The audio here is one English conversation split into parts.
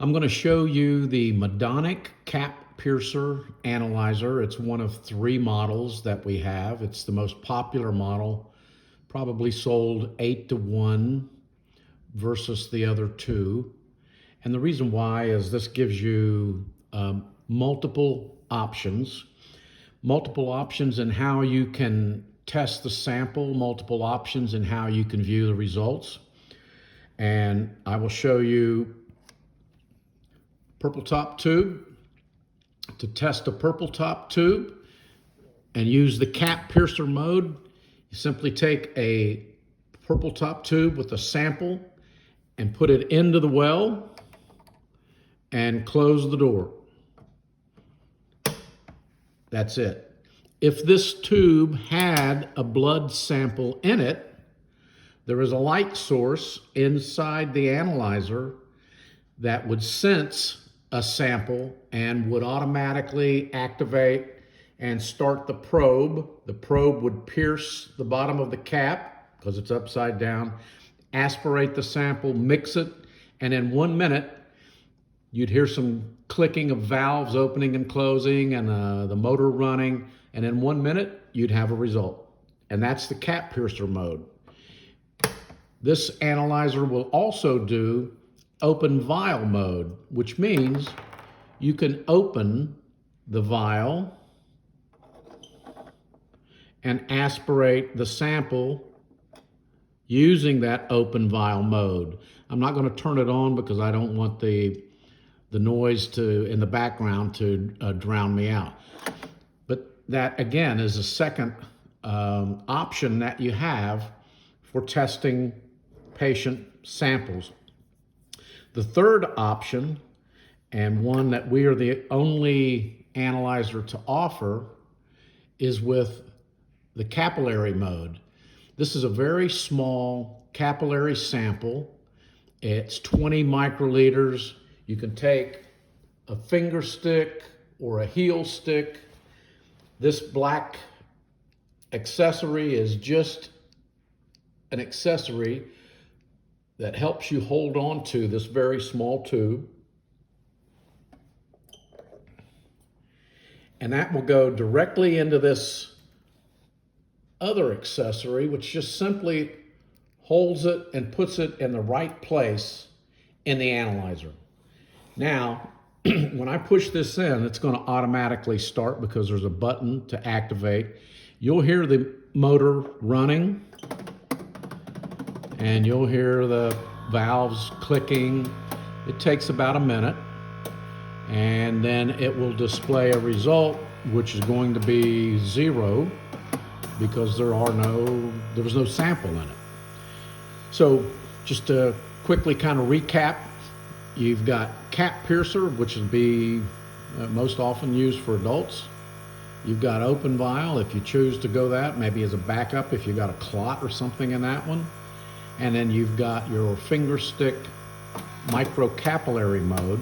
I'm going to show you the Medonic cap piercer analyzer. It's one of 3 models that we have. It's the most popular model, probably sold 8 to 1 versus the other 2. And the reason why is this gives you multiple options in how you can test the sample, multiple options in how you can view the results. And I will show you purple top tube. To test a purple top tube and use the cap piercer mode, you simply take a purple top tube with a sample and put it into the well and close the door. That's it. If this tube had a blood sample in it, there is a light source inside the analyzer that would sense a sample and would automatically activate and start the probe. The probe would pierce the bottom of the cap because it's upside down, aspirate the sample, mix it, and in 1 minute, you'd hear some clicking of valves opening and closing and the motor running, and in 1 minute, you'd have a result. And that's the cap piercer mode. This analyzer will also do open vial mode, which means you can open the vial and aspirate the sample using that open vial mode. I'm not going to turn it on because I don't want the noise in the background to drown me out. But that again is a second option that you have for testing patient samples. The third option, and one that we are the only analyzer to offer, is with the capillary mode. This is a very small capillary sample. It's 20 microliters. You can take a finger stick or a heel stick. This black accessory is just an accessory that helps you hold on to this very small tube. And that will go directly into this other accessory, which just simply holds it and puts it in the right place in the analyzer. Now, when I push this in, it's going to automatically start because there's a button to activate. You'll hear the motor running, and you'll hear the valves clicking. It takes about a minute, and then it will display a result, which is going to be 0 because there was no sample in it. So just to quickly kind of recap, you've got cap piercer, which would be most often used for adults. You've got open vial if you choose to go that, maybe as a backup if you got a clot or something in that one. And then you've got your finger stick microcapillary mode,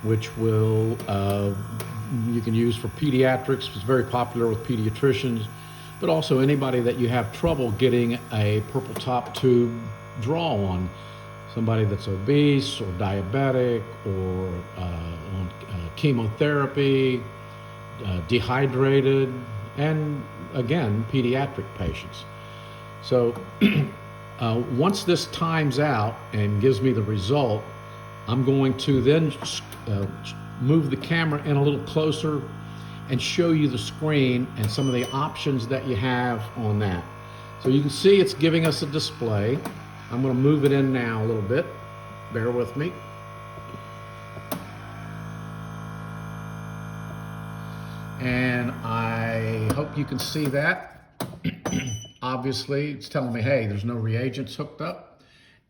which will you can use for pediatrics. It's very popular with pediatricians, but also anybody that you have trouble getting a purple top tube draw on. Somebody that's obese or diabetic or on chemotherapy, dehydrated, and again, pediatric patients. So once this times out and gives me the result, I'm going to then move the camera in a little closer and show you the screen and some of the options that you have on that. So you can see it's giving us a display. I'm going to move it in now a little bit. Bear with me. And I hope you can see that. Obviously, it's telling me, hey, there's no reagents hooked up,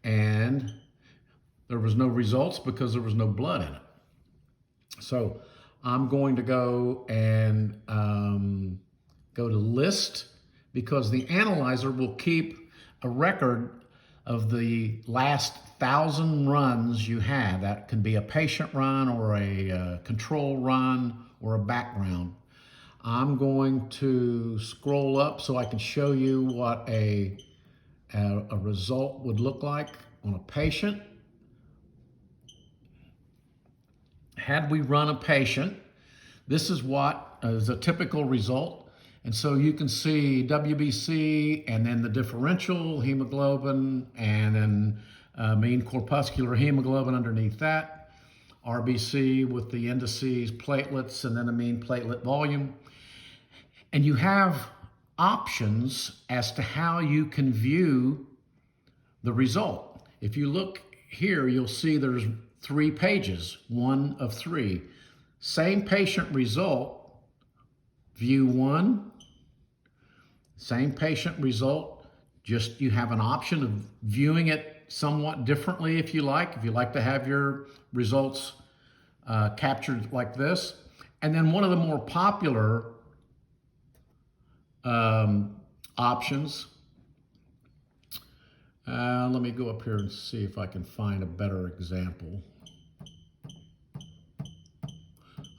and there was no results because there was no blood in it. So I'm going to go and go to list, because the analyzer will keep a record of the last 1,000 runs you had. That can be a patient run or a control run or a background. I'm going to scroll up so I can show you what a result would look like on a patient. had we run a patient, this is what is a typical result. And so you can see WBC and then the differential hemoglobin and then mean corpuscular hemoglobin underneath that, RBC with the indices, platelets, and then the mean platelet volume. And you have options as to how you can view the result. If you look here, you'll see there's 3 pages, 1 of 3. Same patient result, view 1, same patient result, just you have an option of viewing it somewhat differently if you like to have your results captured like this. And then one of the more popular options, let me go up here and see if I can find a better example.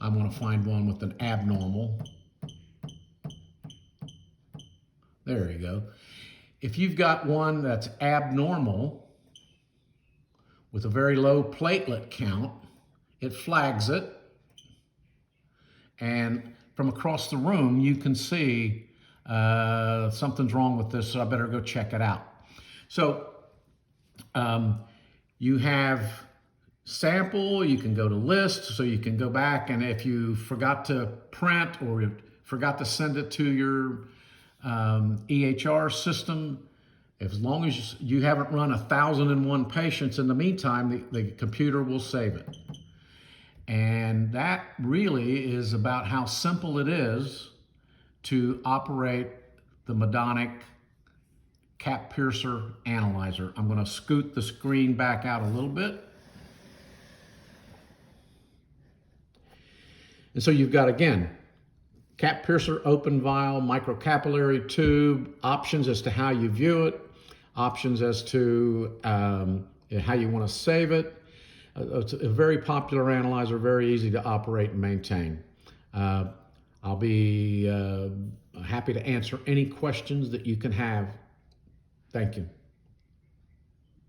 I want to find one with an abnormal. There you go. If you've got one that's abnormal with a very low platelet count, it flags it. And from across the room, you can see something's wrong with this, so I better go check it out. So you have sample, you can go to list, so you can go back, and if you forgot to print or you forgot to send it to your EHR system, as long as you haven't run 1,001 patients in the meantime, the computer will save it. And that really is about how simple it is to operate the Medonic cap piercer analyzer. I'm going to scoot the screen back out a little bit. And so you've got, again, cap piercer, open vial, microcapillary tube, options as to how you view it, options as to how you want to save it. It's a very popular analyzer, very easy to operate and maintain. I'll be happy to answer any questions that you can have. Thank you.